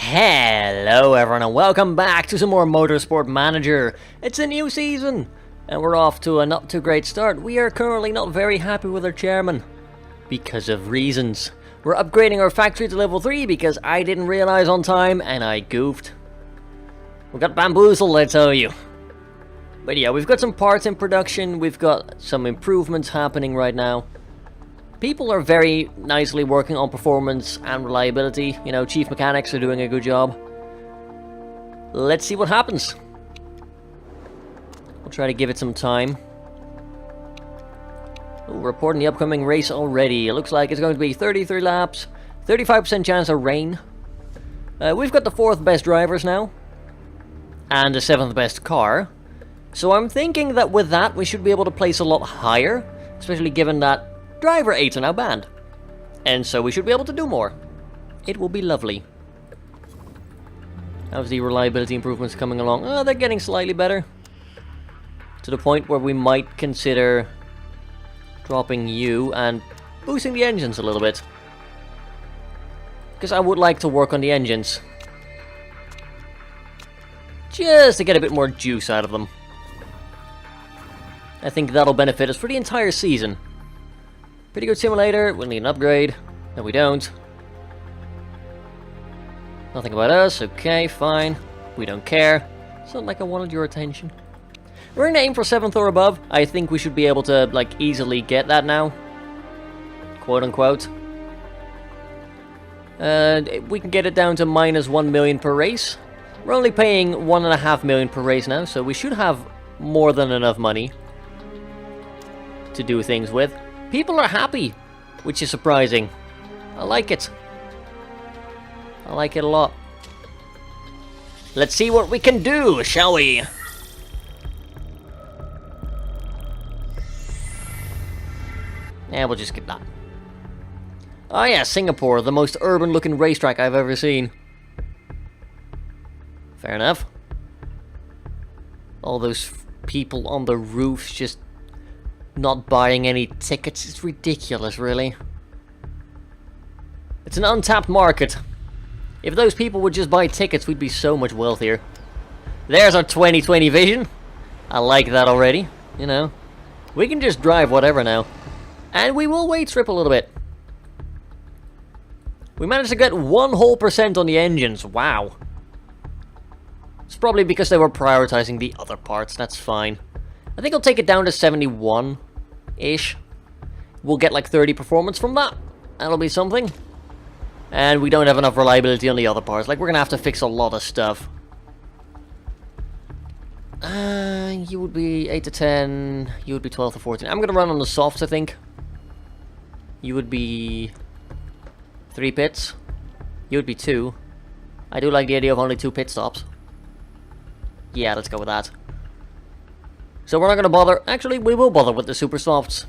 Hello everyone and welcome back to some more Motorsport Manager. It's a new season and we're off to a not too great start. We are currently not very happy with our chairman because of reasons. We're upgrading our factory to level 3 because I didn't realize on time and I goofed. We got bamboozled, I tell you. But yeah, we've got some parts in production, we've got some improvements happening right now. People are very nicely working on performance and reliability. You know, chief mechanics are doing a good job. Let's see what happens. We'll try to give it some time. Ooh, reporting the upcoming race already. It looks like it's going to be 33 laps, 35% chance of rain. We've got the 4th best drivers now, and the 7th best car. So I'm thinking that with that we should be able to place a lot higher, especially given that Driver 8 are now banned. And so we should be able to do more. It will be lovely. How's the reliability improvements coming along? Oh, they're getting slightly better. To the point where we might consider dropping you and boosting the engines a little bit. Because I would like to work on the engines. Just to get a bit more juice out of them. I think that'll benefit us for the entire season. Pretty good simulator, we'll need an upgrade. No, we don't. Nothing about us, okay, fine. We don't care. It's not like I wanted your attention. We're gonna aim for 7th or above. I think we should be able to, like, easily get that now. Quote unquote. We can get it down to minus 1 million per race. We're only paying 1.5 million per race now, so we should have more than enough money to do things with. People are happy, which is surprising. I like it. I like it a lot. Let's see what we can do, shall we? Yeah, we'll just skip that. Oh yeah, Singapore, the most urban-looking racetrack I've ever seen. Fair enough. All those people on the roofs just not buying any tickets. It's ridiculous, really. It's an untapped market. If those people would just buy tickets, we'd be so much wealthier. There's our 2020 vision. I like that already, you know. We can just drive whatever now. And we will weight strip a little bit. We managed to get 1 whole % on the engines. Wow. It's probably because they were prioritizing the other parts. That's fine. I think I'll take it down to 71-ish. We'll get like 30 performance from that. That'll be something. And we don't have enough reliability on the other parts. Like, we're gonna have to fix a lot of stuff. You would be 8 to 10. You would be 12 to 14. I'm gonna run on the softs, I think. You would be 3 pits. You would be 2. I do like the idea of only 2 pit stops. Yeah, let's go with that. So we're not going to bother. Actually, we will bother with the super softs.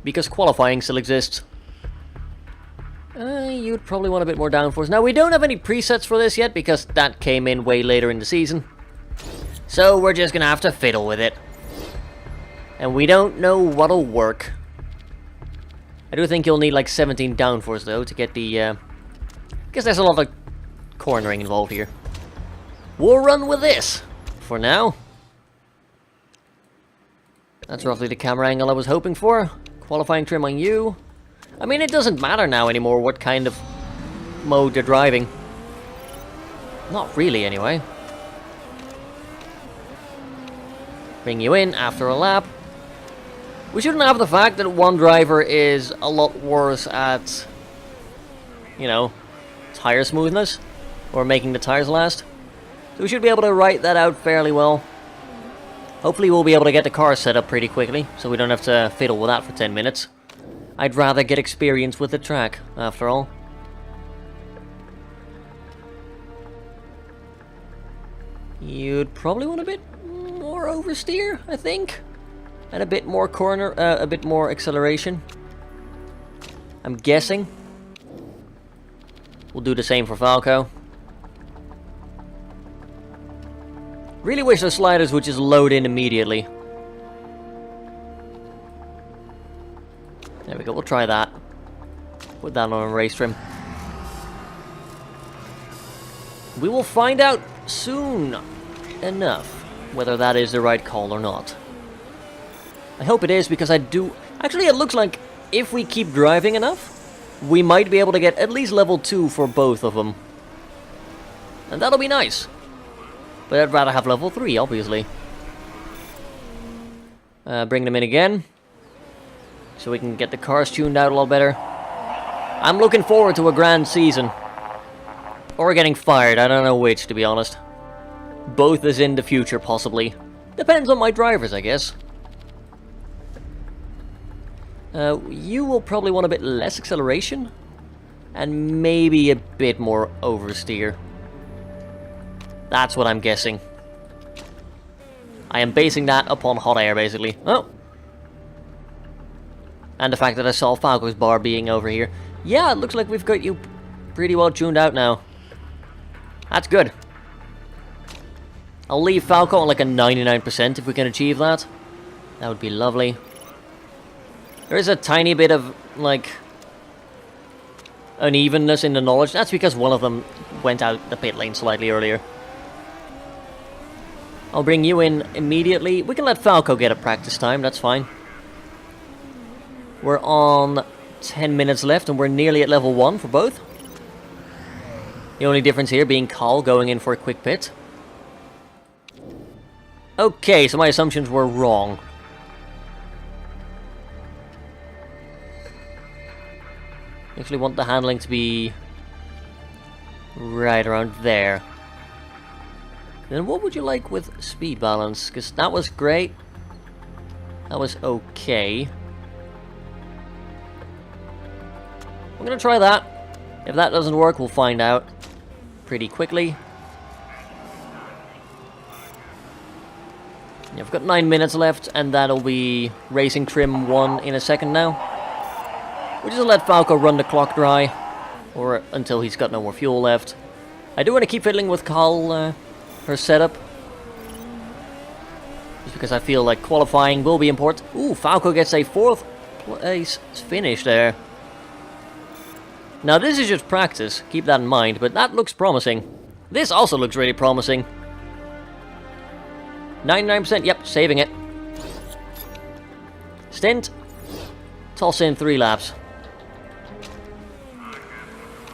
Because qualifying still exists. You'd probably want a bit more downforce. Now, we don't have any presets for this yet because that came in way later in the season. So we're just going to have to fiddle with it. And we don't know what'll work. I do think you'll need like 17 downforce though to get the... I guess there's a lot of cornering involved here. We'll run with this for now. That's roughly the camera angle I was hoping for. Qualifying trim on you. I mean, it doesn't matter now anymore what kind of mode they're driving. Not really, anyway. Bring you in after a lap. We shouldn't have the fact that one driver is a lot worse at, you know, tire smoothness. Or making the tires last. So we should be able to write that out fairly well. Hopefully we'll be able to get the car set up pretty quickly, so we don't have to fiddle with that for 10 minutes. I'd rather get experience with the track, after all. You'd probably want a bit more oversteer, I think. And a bit more a bit more acceleration. I'm guessing. We'll do the same for Falco. Really wish those sliders would just load in immediately. There we go, we'll try that. Put that on a race trim. We will find out soon enough whether that is the right call or not. I hope it is, because I do... Actually, it looks like if we keep driving enough, we might be able to get at least level 2 for both of them. And that'll be nice. But I'd rather have level 3, obviously. Bring them in again, so we can get the cars tuned out a lot better. I'm looking forward to a grand season. Or getting fired, I don't know which, to be honest. Both is in the future, possibly. Depends on my drivers, I guess. You will probably want a bit less acceleration. And maybe a bit more oversteer. That's what I'm guessing. I am basing that upon hot air, basically. Oh! And the fact that I saw Falco's bar being over here. Yeah, it looks like we've got you pretty well tuned out now. That's good. I'll leave Falco on like a 99% if we can achieve that. That would be lovely. There is a tiny bit of, like, unevenness in the knowledge. That's because one of them went out the pit lane slightly earlier. I'll bring you in immediately. We can let Falco get a practice time, that's fine. We're on 10 minutes left and we're nearly at level 1 for both. The only difference here being Carl going in for a quick pit. Okay, so my assumptions were wrong. I actually want the handling to be right around there. Then what would you like with speed balance? Because that was great. That was okay. I'm going to try that. If that doesn't work, we'll find out pretty quickly. Yeah, I've got 9 minutes left, and that'll be racing trim 1 in a second now. We'll just let Falco run the clock dry, or until he's got no more fuel left. I do want to keep fiddling with Carl, her setup, just because I feel like qualifying will be important. Ooh, Falco gets a 4th place finish there. Now this is just practice, keep that in mind, but that looks promising. This also looks really promising. 99%, yep, saving it. Stint. Toss in 3 laps.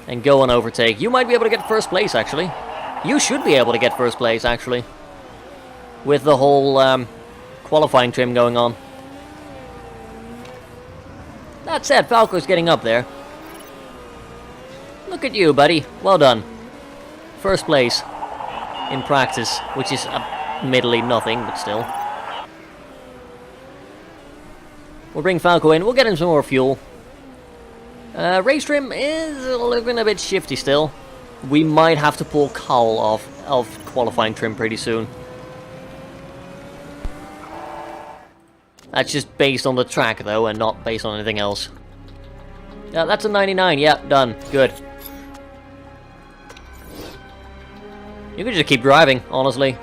And go on overtake. You might be able to get first place, actually. You should be able to get first place, actually. With the whole qualifying trim going on. That said, Falco's getting up there. Look at you, buddy. Well done. First place in practice, which is admittedly nothing, but still. We'll bring Falco in. We'll get him some more fuel. Race trim is looking a bit shifty still. We might have to pull Carl off of qualifying trim pretty soon. That's just based on the track, though, and not based on anything else. Yeah, that's a 99. Yeah, done. Good. You could just keep driving, honestly.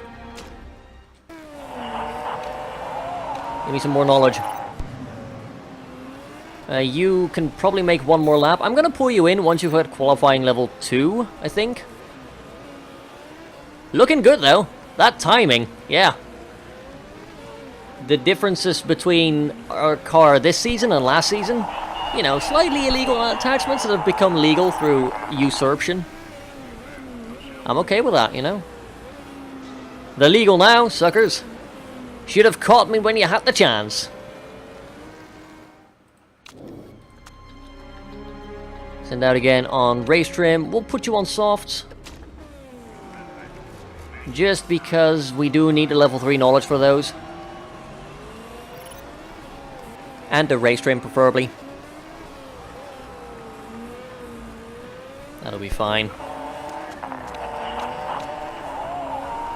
Give me some more knowledge. You can probably make one more lap. I'm gonna pull you in once you've had qualifying level 2, I think. Looking good, though. That timing, yeah. The differences between our car this season and last season, you know, slightly illegal attachments that have become legal through usurpation. I'm okay with that, you know. They're legal now, suckers. Should have caught me when you had the chance. Send out again on race trim. We'll put you on softs. Just because we do need the level 3 knowledge for those. And the race trim, preferably. That'll be fine.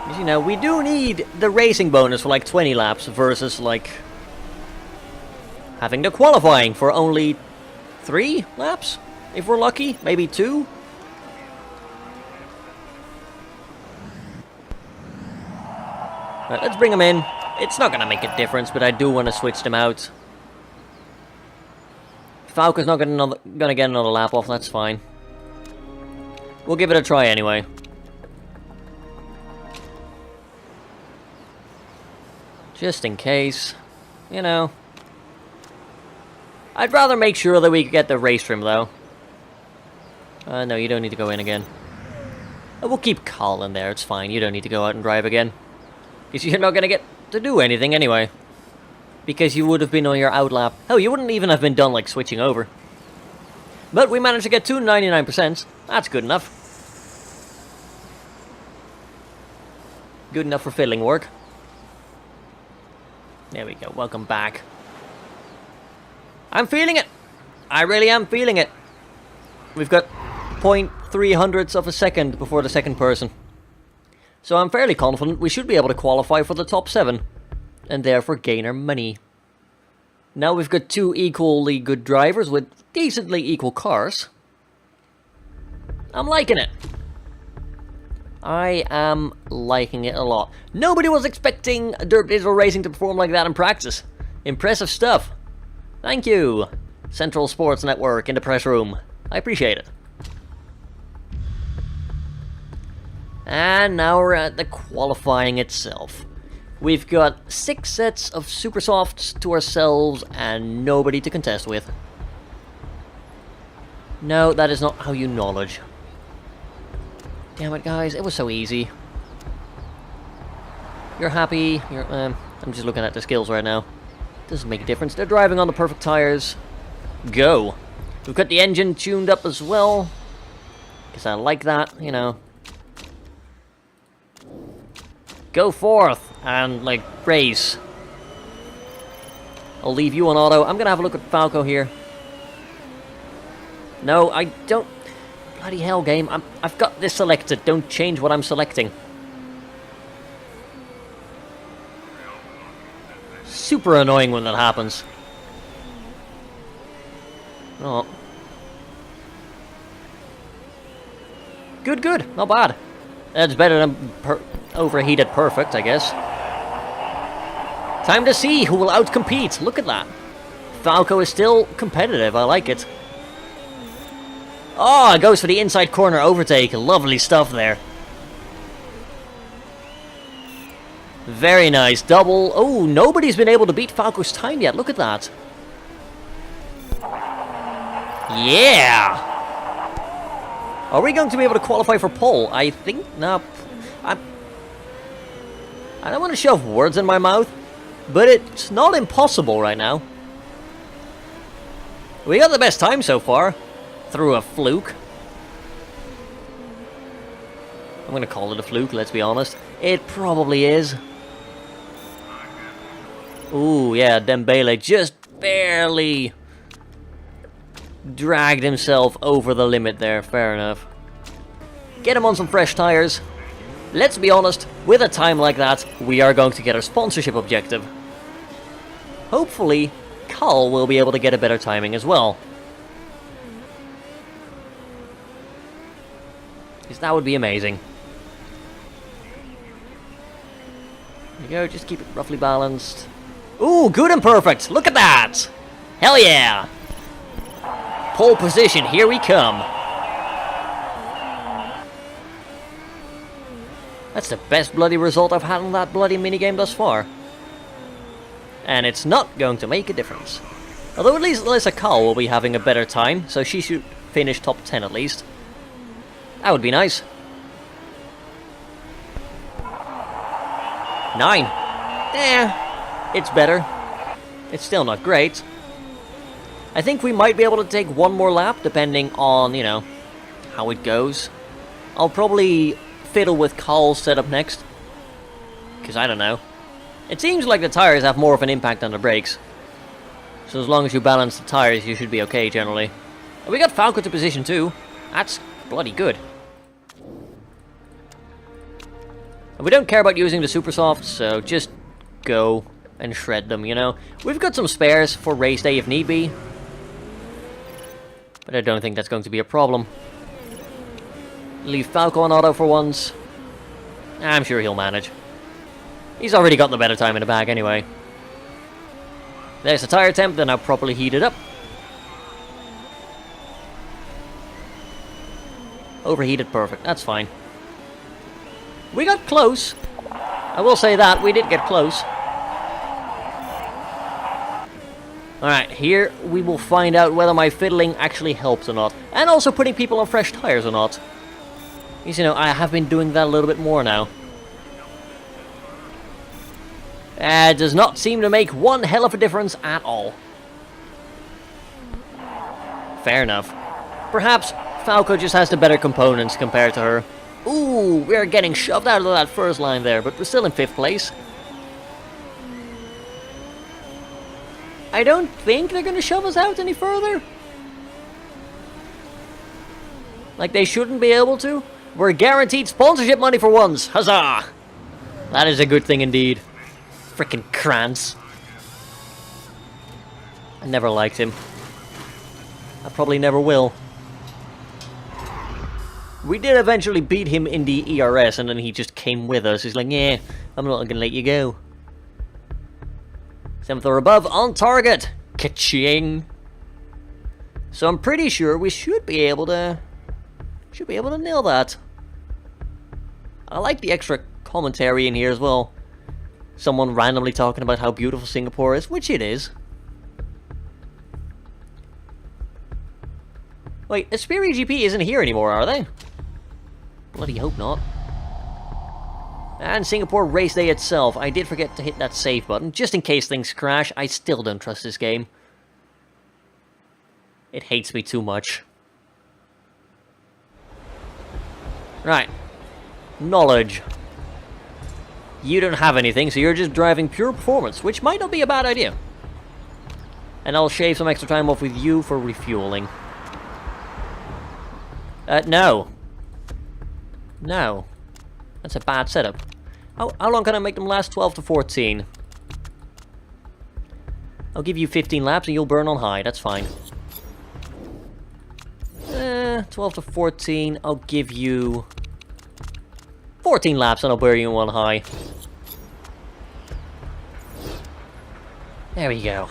As you know, we do need the racing bonus for like 20 laps versus like having the qualifying for only 3 laps, if we're lucky, maybe 2. Right, let's bring them in. It's not gonna make a difference, but I do want to switch them out. Falco's not gonna get another lap off, that's fine. We'll give it a try anyway. Just in case. You know. I'd rather make sure that we get the race trim, though. No, you don't need to go in again. We'll keep Carl in there, it's fine. You don't need to go out and drive again. Because you're not going to get to do anything anyway. Because you would have been on your outlap. Hell, you wouldn't even have been done, like, switching over. But we managed to get to 99%. That's good enough. Good enough for fiddling work. There we go, welcome back. I'm feeling it! I really am feeling it. We've got 0.3 of a second before the second person. So I'm fairly confident we should be able to qualify for the top 7. And therefore gain our money. Now we've got 2 equally good drivers with decently equal cars. I'm liking it. I am liking it a lot. Nobody was expecting Derpdigital Racing to perform like that in practice. Impressive stuff. Thank you, Central Sports Network in the press room. I appreciate it. And now we're at the qualifying itself. We've got 6 sets of super softs to ourselves and nobody to contest with. No, that is not how you knowledge. Damn it, guys, it was so easy. You're happy. I'm just looking at the skills right now. Doesn't make a difference. They're driving on the perfect tires. Go. We've got the engine tuned up as well. Because I like that, you know. Go forth and, like, race. I'll leave you on auto. I'm going to have a look at Falco here. No, I don't... Bloody hell, game. I've got this selected. Don't change what I'm selecting. Super annoying when that happens. Oh. Good, good. Not bad. That's better than overheated perfect, I guess. Time to see who will outcompete. Look at that. Falco is still competitive. I like it. Oh, it goes for the inside corner overtake. Lovely stuff there. Very nice. Double. Oh, nobody's been able to beat Falco's time yet. Look at that. Yeah! Are we going to be able to qualify for pole? I think... No. I don't want to shove words in my mouth, but it's not impossible right now. We got the best time so far. Through a fluke. I'm going to call it a fluke, let's be honest. It probably is. Ooh, yeah, Dembele just barely dragged himself over the limit there. Fair enough. Get him on some fresh tires. Let's be honest, with a time like that, we are going to get our sponsorship objective. Hopefully, Carl will be able to get a better timing as well. Because that would be amazing. There you go, just keep it roughly balanced. Ooh, good and perfect! Look at that! Hell yeah! Pole position, here we come. That's the best bloody result I've had on that bloody minigame thus far. And it's not going to make a difference. Although at least Alyssa Carl will be having a better time, so she should finish top 10 at least. That would be nice. 9. It's better. It's still not great. I think we might be able to take one more lap, depending on, you know, how it goes. I'll probably fiddle with Carl's setup next. Because I don't know. It seems like the tires have more of an impact on the brakes. So as long as you balance the tires, you should be okay generally. And we got Falco to position 2. That's bloody good. And we don't care about using the super softs, so just go and shred them, you know. We've got some spares for race day if need be. But I don't think that's going to be a problem. Leave Falco on auto for once. I'm sure he'll manage. He's already got the better time in the bag anyway. There's the tire temp, they're now properly heated up. Overheated, perfect, that's fine. We got close. I will say that, we did get close. Alright, here we will find out whether my fiddling actually helps or not. And also putting people on fresh tires or not. Because, you know, I have been doing that a little bit more now. It does not seem to make one hell of a difference at all. Fair enough. Perhaps Falco just has the better components compared to her. Ooh, we're getting shoved out of that first line there, but we're still in 5th place. I don't think they're going to shove us out any further. Like they shouldn't be able to. We're guaranteed sponsorship money for once. Huzzah! That is a good thing indeed. Frickin' Krantz. I never liked him. I probably never will. We did eventually beat him in the ERS and then he just came with us. He's like, yeah, I'm not going to let you go. 7th or above on target. Ka-ching. So I'm pretty sure we should be able to nail that. I like the extra commentary in here as well. Someone randomly talking about how beautiful Singapore is, which it is. Wait, Xperia GP isn't here anymore, are they? Bloody hope not. And Singapore race day itself. I did forget to hit that save button, just in case things crash. I still don't trust this game. It hates me too much. Right. Knowledge. You don't have anything, so you're just driving pure performance, which might not be a bad idea. And I'll shave some extra time off with you for refueling. No. No. That's a bad setup. How long can I make them last? 12 to 14. I'll give you 15 laps and you'll burn on high. That's fine. 12 to 14. I'll give you 14 laps and I'll burn you on high. There we go.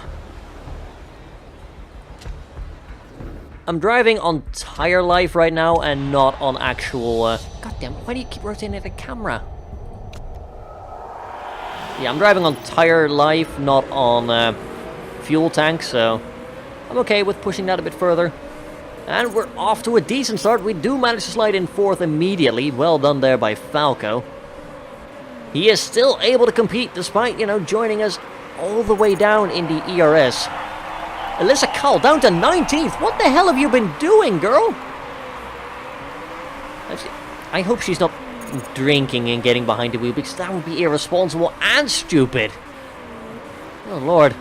I'm driving on tire life right now and not on actual... Goddamn, why do you keep rotating the camera? Yeah, I'm driving on tire life, not on fuel tank, so... I'm okay with pushing that a bit further. And we're off to a decent start. We do manage to slide in 4th immediately. Well done there by Falco. He is still able to compete despite, you know, joining us all the way down in the ERS. Alyssa Cole down to 19th. What the hell have you been doing, girl? I hope she's not drinking and getting behind the wheel, because that would be irresponsible and stupid. Oh, Lord.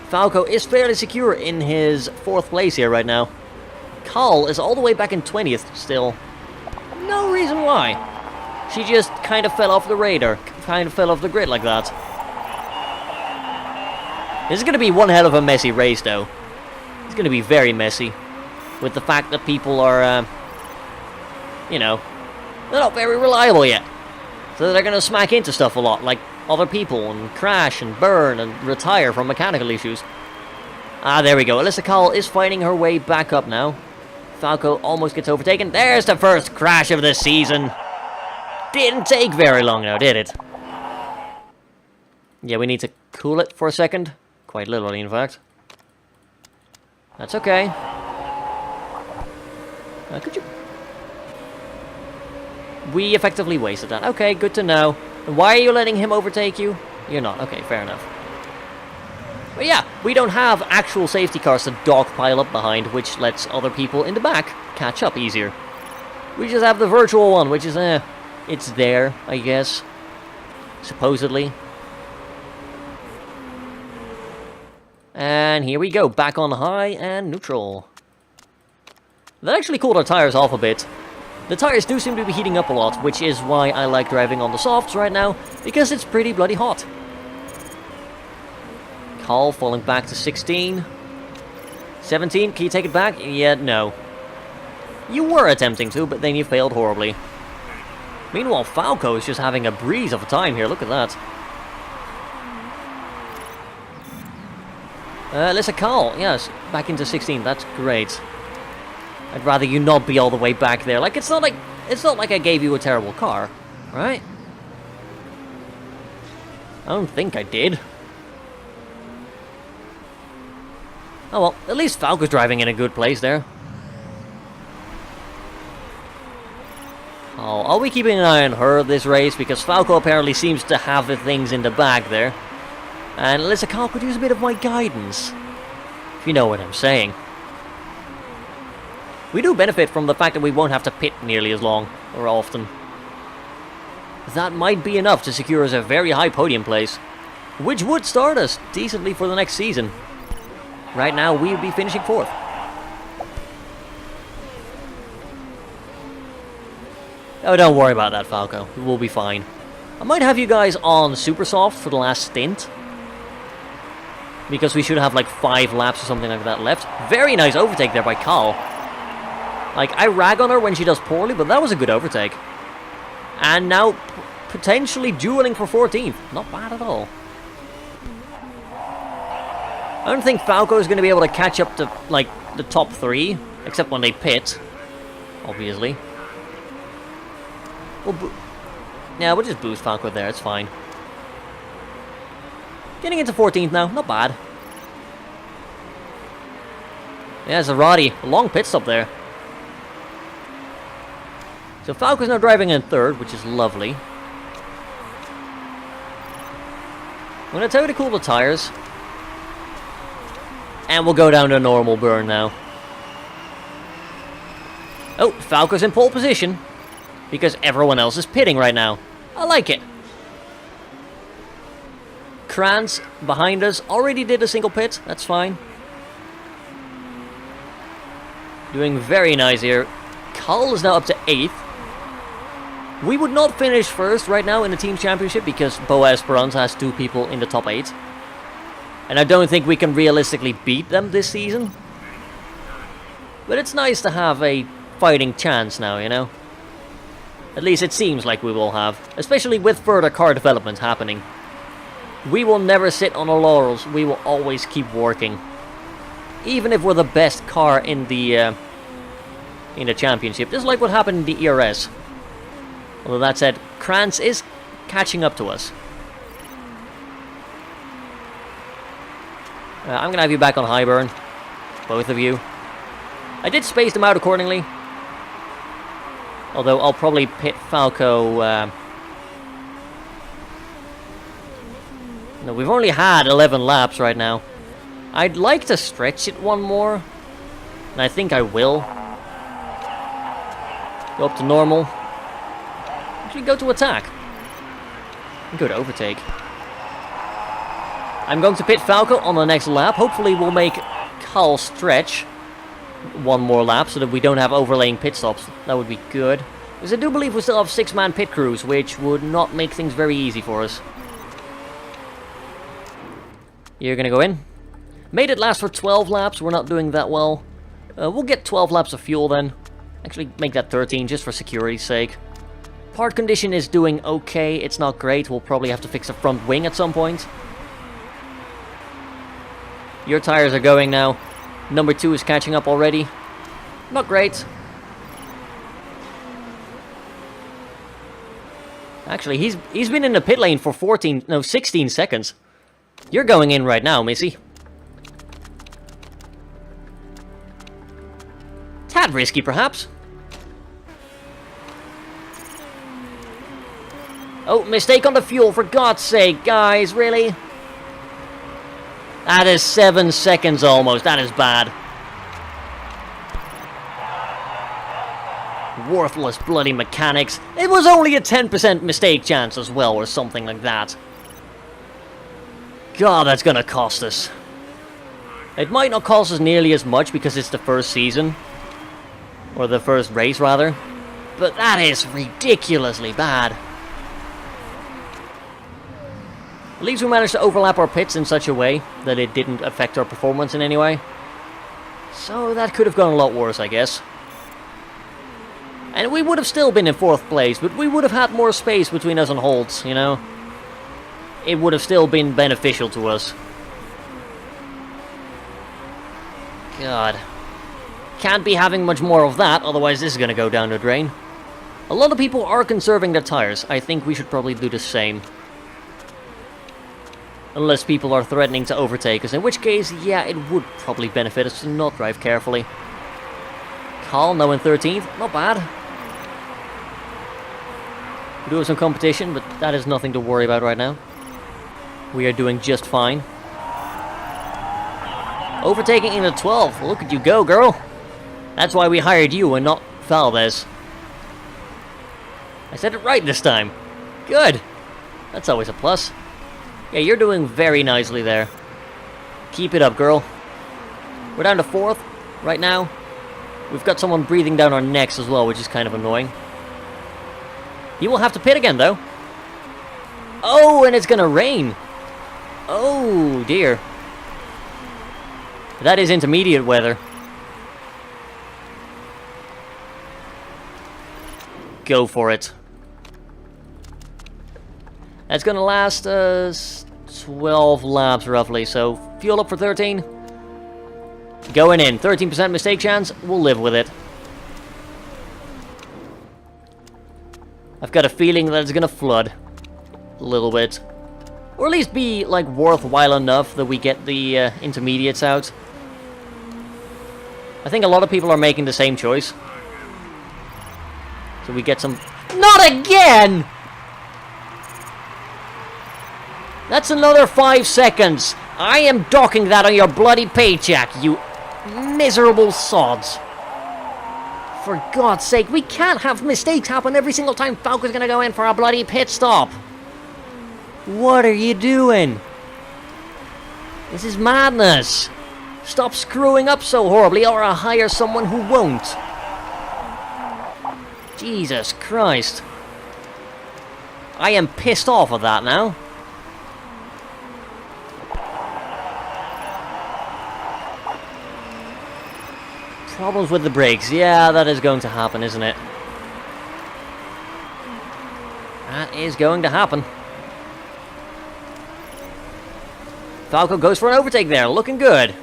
Falco is fairly secure in his 4th place here right now. Cole is all the way back in 20th still. No reason why. She just kind of fell off the radar. Kind of fell off the grid like that. This is going to be one hell of a messy race, though. It's going to be very messy. With the fact that people are, you know, they're not very reliable yet. So they're going to smack into stuff a lot, like other people, and crash, and burn, and retire from mechanical issues. Ah, there we go. Alyssa Cole is fighting her way back up now. Falco almost gets overtaken. There's the first crash of the season. Didn't take very long now, did it? Yeah, we need to cool it for a second. Quite literally, in fact. That's okay. Could you... We effectively wasted that. Okay, good to know. And why are you letting him overtake you? You're not. Okay, fair enough. But yeah, we don't have actual safety cars to dogpile up behind, which lets other people in the back catch up easier. We just have the virtual one, which is, it's there, I guess. Supposedly. And here we go, back on high and neutral. That actually cooled our tires off a bit. The tires do seem to be heating up a lot, which is why I like driving on the softs right now, because it's pretty bloody hot. Cole falling back to 16. 17, can you take it back? Yeah, no. You were attempting to, but then you failed horribly. Meanwhile, Falco is just having a breeze of a time here, look at that. Alyssa Cole, yes, back into 16, that's great. I'd rather you not be all the way back there. Like, it's not like I gave you a terrible car, right? I don't think I did. Oh well, at least Falco's driving in a good place there. Oh, I'll be keeping an eye on her this race, because Falco apparently seems to have the things in the bag there. And Alyssa Carl could use a bit of my guidance, if you know what I'm saying. We do benefit from the fact that we won't have to pit nearly as long, or often. That might be enough to secure us a very high podium place, which would start us decently for the next season. Right now, we would be finishing 4th. Oh, don't worry about that, Falco. We'll be fine. I might have you guys on Super Soft for the last stint, because we should have like 5 laps or something like that left. Very nice overtake there by Carl. Like, I rag on her when she does poorly, but that was a good overtake. And now, potentially dueling for 14th. Not bad at all. I don't think Falco is going to be able to catch up to, like, the top 3. Except when they pit. Obviously. We'll just boost Falco there, it's fine. Getting into 14th now, not bad. Yeah, Zarate, a long pit stop there. So Falco's now driving in 3rd, which is lovely. I'm going to tell you to cool the tires. And we'll go down to normal burn now. Oh, Falco's in pole position. Because everyone else is pitting right now. I like it. Kranz behind us already did a single pit. That's fine. Doing very nice here. Carl is now up to 8th. We would not finish 1st right now in the team championship because Boa Esperanza has 2 people in the top 8. And I don't think we can realistically beat them this season. But it's nice to have a fighting chance now, you know? At least it seems like we will have. Especially with further car development happening. We will never sit on our laurels. We will always keep working. Even if we're the best car in the championship. Just like what happened in the ERS. Although that said, Kranz is catching up to us. I'm going to have you back on high burn. Both of you. I did space them out accordingly. Although I'll probably pit Falco. No, we've only had 11 laps right now. I'd like to stretch it one more. And I think I will. Go up to normal. Actually go to attack. Good overtake. I'm going to pit Falco on the next lap. Hopefully we'll make Carl stretch one more lap so that we don't have overlaying pit stops. That would be good. Because I do believe we still have 6-man pit crews, which would not make things very easy for us. You're gonna go in. Made it last for 12 laps. We're not doing that well. We'll get 12 laps of fuel then. Actually, make that 13 just for security's sake. Part condition is doing okay. It's not great. We'll probably have to fix the front wing at some point. Your tires are going now. Number 2 is catching up already. Not great. Actually, he's been in the pit lane for 16 seconds. You're going in right now, Missy. Tad risky, perhaps. Oh, mistake on the fuel, for God's sake, guys, really? That is 7 seconds almost, that is bad. Worthless bloody mechanics. It was only a 10% mistake chance as well, or something like that. God, that's gonna cost us. It might not cost us nearly as much because it's the first season. Or the first race, rather. But that is ridiculously bad. At least we managed to overlap our pits in such a way that it didn't affect our performance in any way. So that could have gone a lot worse, I guess. And we would have still been in 4th place, but we would have had more space between us and Holtz, you know? It would have still been beneficial to us. God. Can't be having much more of that, otherwise this is going to go down the drain. A lot of people are conserving their tires. I think we should probably do the same. Unless people are threatening to overtake us, in which case, yeah, it would probably benefit us to not drive carefully. Carl now in 13th, not bad. We do have some competition, but that is nothing to worry about right now. We are doing just fine. Overtaking in the 12th, look at you go, girl. That's why we hired you and not Valdez. I said it right this time. Good. That's always a plus. Yeah, you're doing very nicely there. Keep it up, girl. We're down to 4th right now. We've got someone breathing down our necks as well, which is kind of annoying. You will have to pit again, though. Oh, and it's gonna rain. Oh, dear. That is intermediate weather. Go for it. That's gonna last us 12 laps roughly, so fuel up for 13. Going in, 13% mistake chance, we'll live with it. I've got a feeling that it's gonna flood a little bit. Or at least be, like, worthwhile enough that we get the intermediates out. I think a lot of people are making the same choice. So we get some... Not again! That's another 5 seconds. I am docking that on your bloody paycheck, you miserable sods. For God's sake, we can't have mistakes happen every single time Falco's gonna go in for a bloody pit stop. What are you doing? This is madness. Stop screwing up so horribly, or I'll hire someone who won't. Jesus Christ. I am pissed off at that now. Problems with the brakes. Yeah, that is going to happen, isn't it? That is going to happen. Falco goes for an overtake there. Looking good.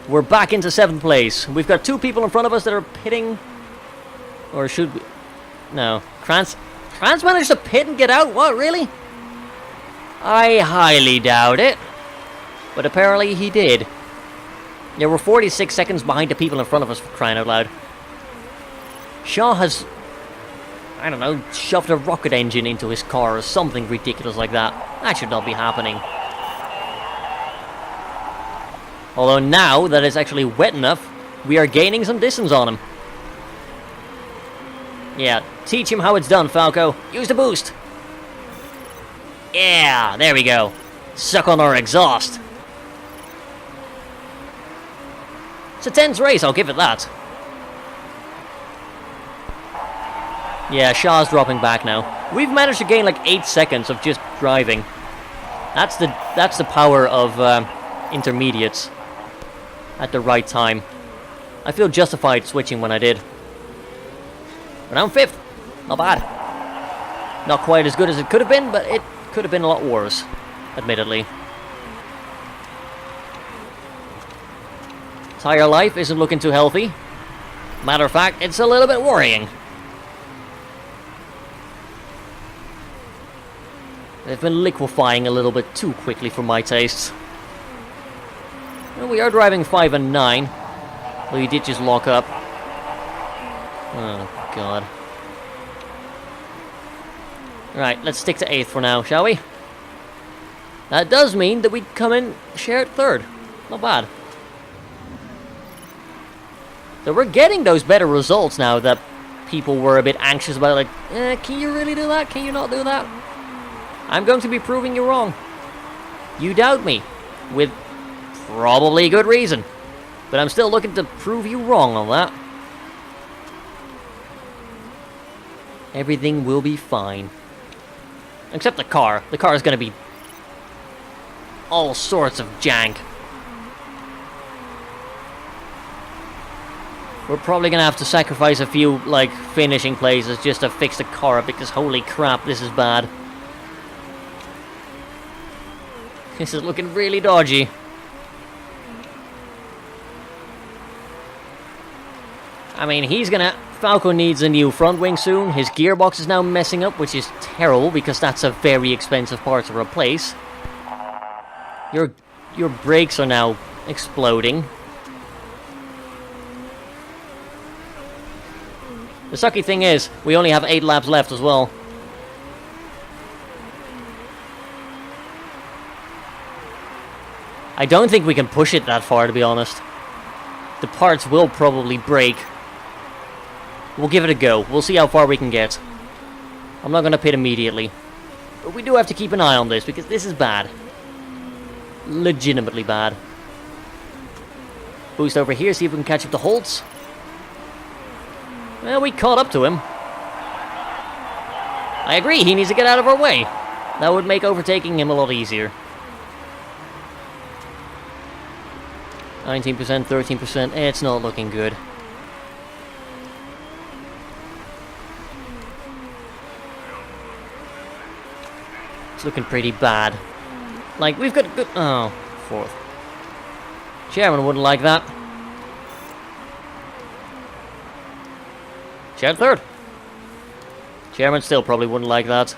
We're back into 7th place. We've got 2 people in front of us that are pitting. Or should we... No. Krantz managed to pit and get out? What, really? I highly doubt it. But apparently he did. Yeah, we're 46 seconds behind the people in front of us, for crying out loud. Shaw has, I don't know, shoved a rocket engine into his car or something ridiculous like that. That should not be happening. Although now that it's actually wet enough, we are gaining some distance on him. Yeah, teach him how it's done, Falco. Use the boost. Yeah, there we go. Suck on our exhaust. It's a tense race, I'll give it that. Yeah, Shaw's dropping back now. We've managed to gain like 8 seconds of just driving. That's the power of intermediates at the right time. I feel justified switching when I did. We're now in 5th. Not bad. Not quite as good as it could have been, but it could have been a lot worse, admittedly. Tire life isn't looking too healthy. Matter of fact, it's a little bit worrying. They've been liquefying a little bit too quickly for my tastes. Well, we are driving 5 and 9. Though he did just lock up. Oh, God. Right, let's stick to 8th for now, shall we? That does mean that we come in shared 3rd. Not bad. So we're getting those better results now that people were a bit anxious about, like, can you really do that? Can you not do that? I'm going to be proving you wrong. You doubt me, with probably good reason. But I'm still looking to prove you wrong on that. Everything will be fine. Except the car. The car is going to be all sorts of jank. We're probably going to have to sacrifice a few, like, finishing places just to fix the car because holy crap, this is bad. This is looking really dodgy. I mean, he's going to Falco needs a new front wing soon. His gearbox is now messing up, which is terrible because that's a very expensive part to replace. Your brakes are now exploding. The sucky thing is, we only have 8 laps left as well. I don't think we can push it that far, to be honest. The parts will probably break. We'll give it a go. We'll see how far we can get. I'm not going to pit immediately. But we do have to keep an eye on this, because this is bad. Legitimately bad. Boost over here, see if we can catch up to Holtz. Well, we caught up to him. I agree, he needs to get out of our way. That would make overtaking him a lot easier. 19%, 13%, it's not looking good. It's looking pretty bad. Like, we've got good... Oh, 4th. Chairman wouldn't like that. Chad 3rd. Chairman still probably wouldn't like that.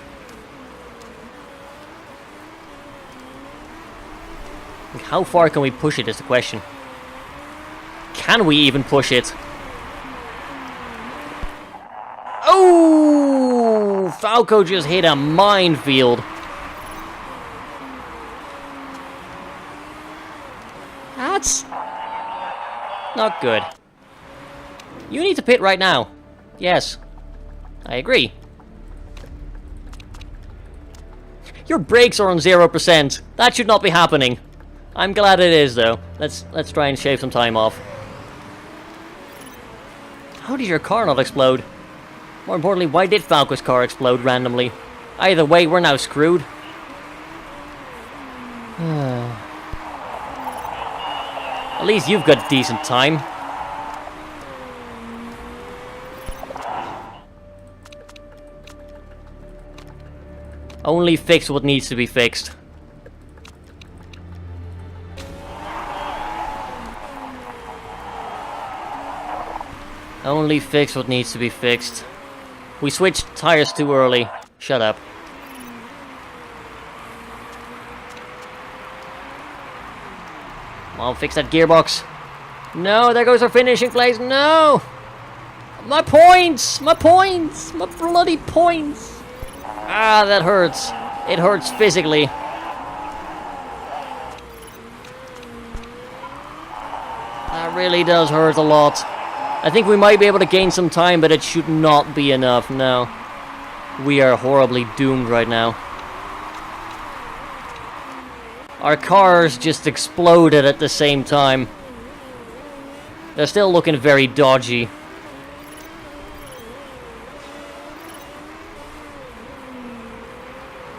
How far can we push it is the question. Can we even push it? Oh! Falco just hit a minefield. That's not good. You need to pit right now. Yes. I agree. Your brakes are on 0%. That should not be happening. I'm glad it is, though. Let's try and shave some time off. How did your car not explode? More importantly, why did Falco's car explode randomly? Either way, we're now screwed. At least you've got decent time. Only fix what needs to be fixed. Only fix what needs to be fixed. We switched tires too early. Shut up. Come on, fix that gearbox. No, there goes our finishing place. No! My points! My points! My bloody points! Ah, that hurts. It hurts physically. That really does hurt a lot. I think we might be able to gain some time, but it should not be enough, no. We are horribly doomed right now. Our cars just exploded at the same time. They're still looking very dodgy.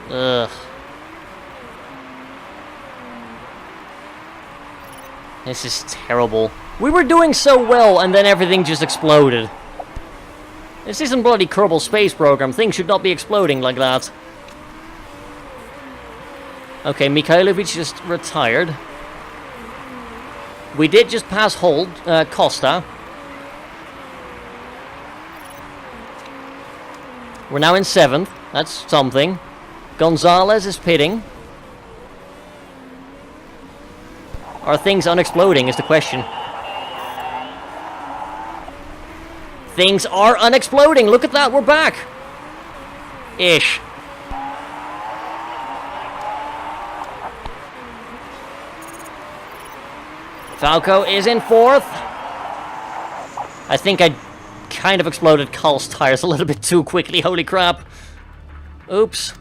Ugh. This is terrible. We were doing so well, and then everything just exploded. This isn't bloody Kerbal Space Program. Things should not be exploding like that. Okay, Mikhailovic just retired. We did just pass Costa. We're now in 7th. That's something. Gonzalez is pitting. Are things unexploding is the question. Things are unexploding. Look at that. We're back. Ish. Falco is in 4th. I think I kind of exploded Carl's tires a little bit too quickly. Holy crap. Oops.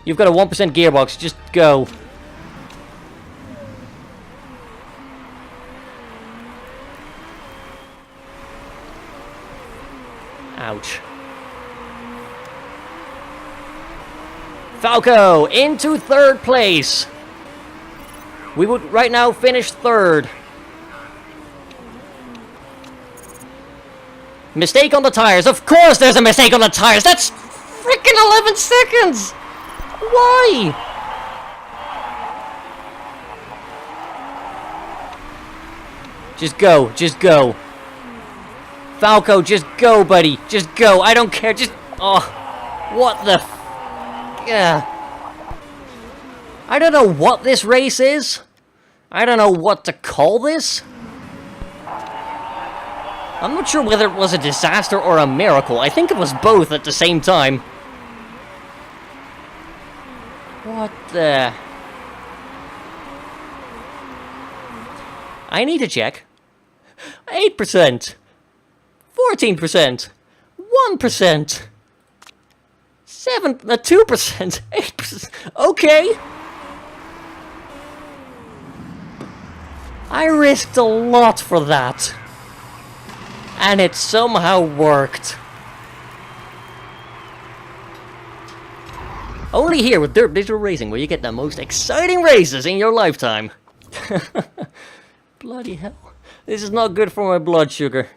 You've got a 1% gearbox. Just go. Ouch. Falco into 3rd place. We would right now finish 3rd. Mistake on the tires. Of course there's a mistake on the tires. That's freaking 11 seconds. Why? Just go. Just go. Falco, just go, buddy. Just go. I don't care. Just... Oh. What the... Yeah. I don't know what this race is. I don't know what to call this. I'm not sure whether it was a disaster or a miracle. I think it was both at the same time. What the... I need to check. 8%. 14%. 1%. 2%. 8%. Okay. I risked a lot for that. And it somehow worked. Only here with Derpdigital Racing, where you get the most exciting races in your lifetime. Bloody hell. This is not good for my blood sugar.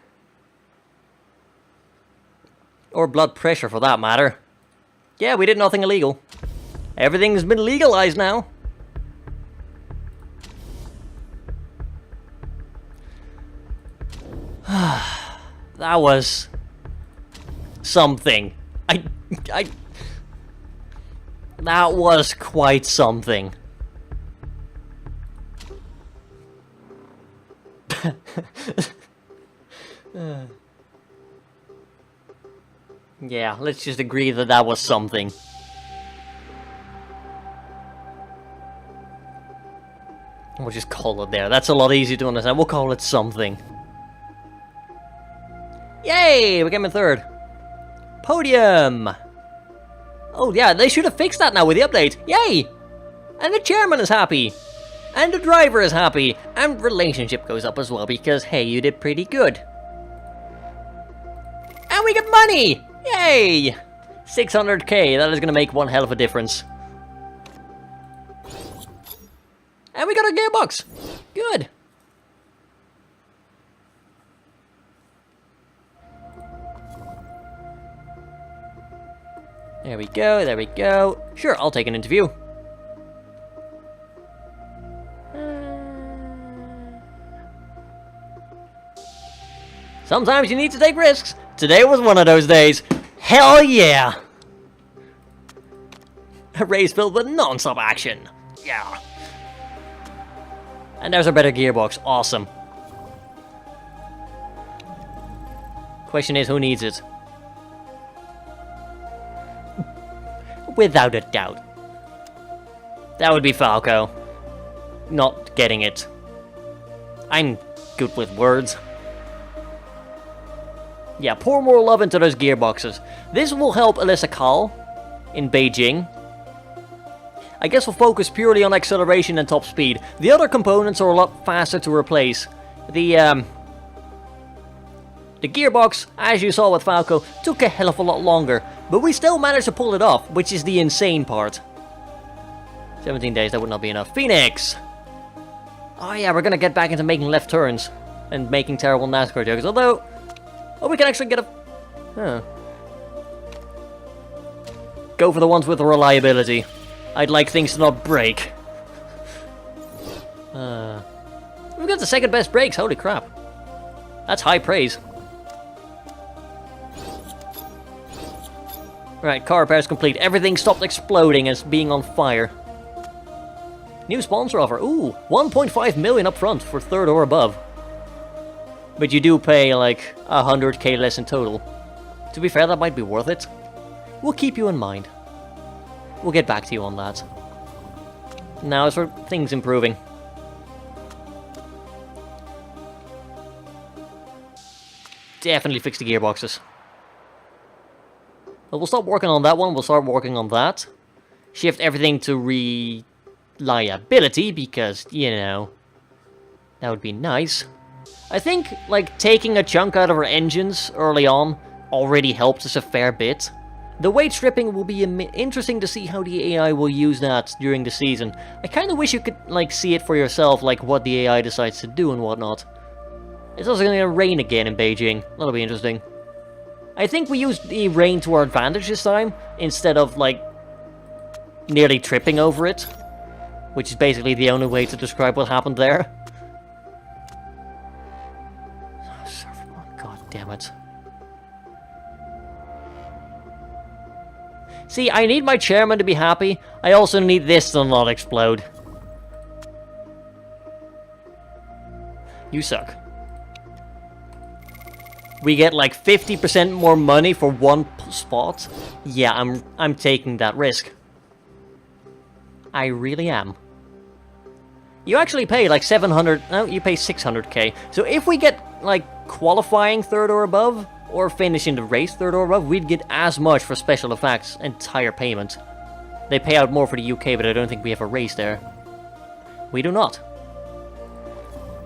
Or blood pressure, for that matter. Yeah, we did nothing illegal. Everything's been legalized now. That was... something. That was quite something. Yeah, let's just agree that that was something. We'll just call it there. That's a lot easier to understand. We'll call it something. Yay! We came in third. Podium! Oh yeah, they should have fixed that now with the update. Yay! And the chairman is happy. And the driver is happy. And relationship goes up as well because, hey, you did pretty good. And we get money! Yay! 600k, that is going to make one hell of a difference. And we got a gearbox. Good. There we go, there we go. Sure, I'll take an interview. Sometimes you need to take risks. Today was one of those days. Hell yeah! A race filled with non-stop action. Yeah. And there's a better gearbox. Awesome. Question is, who needs it? Without a doubt. That would be Falco. Not getting it. I'm good with words. Yeah, pour more love into those gearboxes. This will help Alyssa Kahl in Beijing. I guess we'll focus purely on acceleration and top speed. The other components are a lot faster to replace. The gearbox, as you saw with Falco, took a hell of a lot longer. But we still managed to pull it off, which is the insane part. 17 days, that would not be enough. Phoenix! Oh yeah, we're gonna get back into making left turns. And making terrible NASCAR jokes, although... Oh, we can actually get a... Huh. Go for the ones with the reliability. I'd like things to not break. We've got the second best brakes, holy crap. That's high praise. Right, car repairs complete. Everything stopped exploding as being on fire. New sponsor offer. Ooh, 1.5 million up front for third or above. But you do pay like 100k less in total. To be fair, that might be worth it. We'll keep you in mind. We'll get back to you on that. Now as for things improving. Definitely fix the gearboxes. But we'll stop working on that one, we'll start working on that. Shift everything to reliability, because, you know, that would be nice. I think, like, taking a chunk out of our engines early on already helped us a fair bit. The weight stripping will be interesting to see how the AI will use that during the season. I kind of wish you could, like, see it for yourself, like, what the AI decides to do and whatnot. It's also going to rain again in Beijing. That'll be interesting. I think we used the rain to our advantage this time, instead of, like, nearly tripping over it. Which is basically the only way to describe what happened there. God damn it. See, I need my chairman to be happy. I also need this to not explode. You suck. We get like 50% more money for one spot. Yeah, I'm taking that risk. I really am. You actually pay like 700, no, you pay 600k. So if we get like qualifying third or above, or finishing the race third or above, we'd get as much for special effects, entire payment. They pay out more for the UK, but I don't think we have a race there. We do not.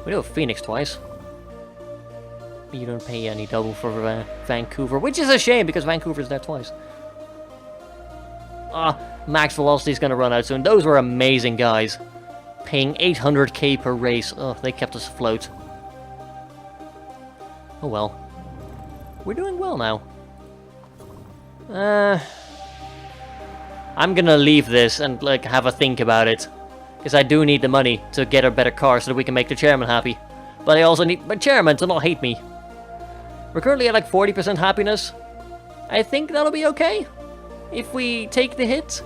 We do have Phoenix twice. You don't pay any double for Vancouver, which is a shame because Vancouver's there twice. Max Velocity's gonna run out soon. Those were amazing guys. Paying 800k per race. Oh, they kept us afloat. Oh well. We're doing well now. I'm gonna leave this and like have a think about it. Because I do need the money to get a better car so that we can make the chairman happy. But I also need my chairman to not hate me. We're currently at like 40% happiness. I think that'll be okay. If we take the hit.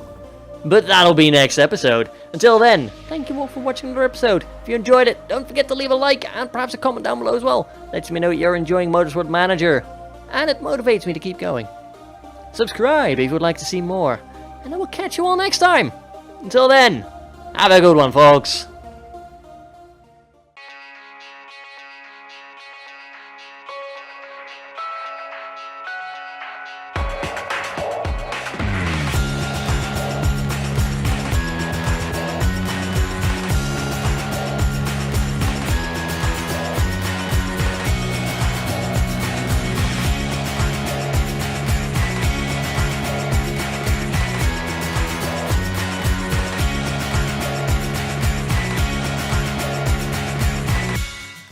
But that'll be next episode. Until then, thank you all for watching another episode. If you enjoyed it, don't forget to leave a like and perhaps a comment down below as well. Lets me know you're enjoying Motorsport Manager. And it motivates me to keep going. Subscribe if you would like to see more. And I will catch you all next time. Until then, have a good one, folks.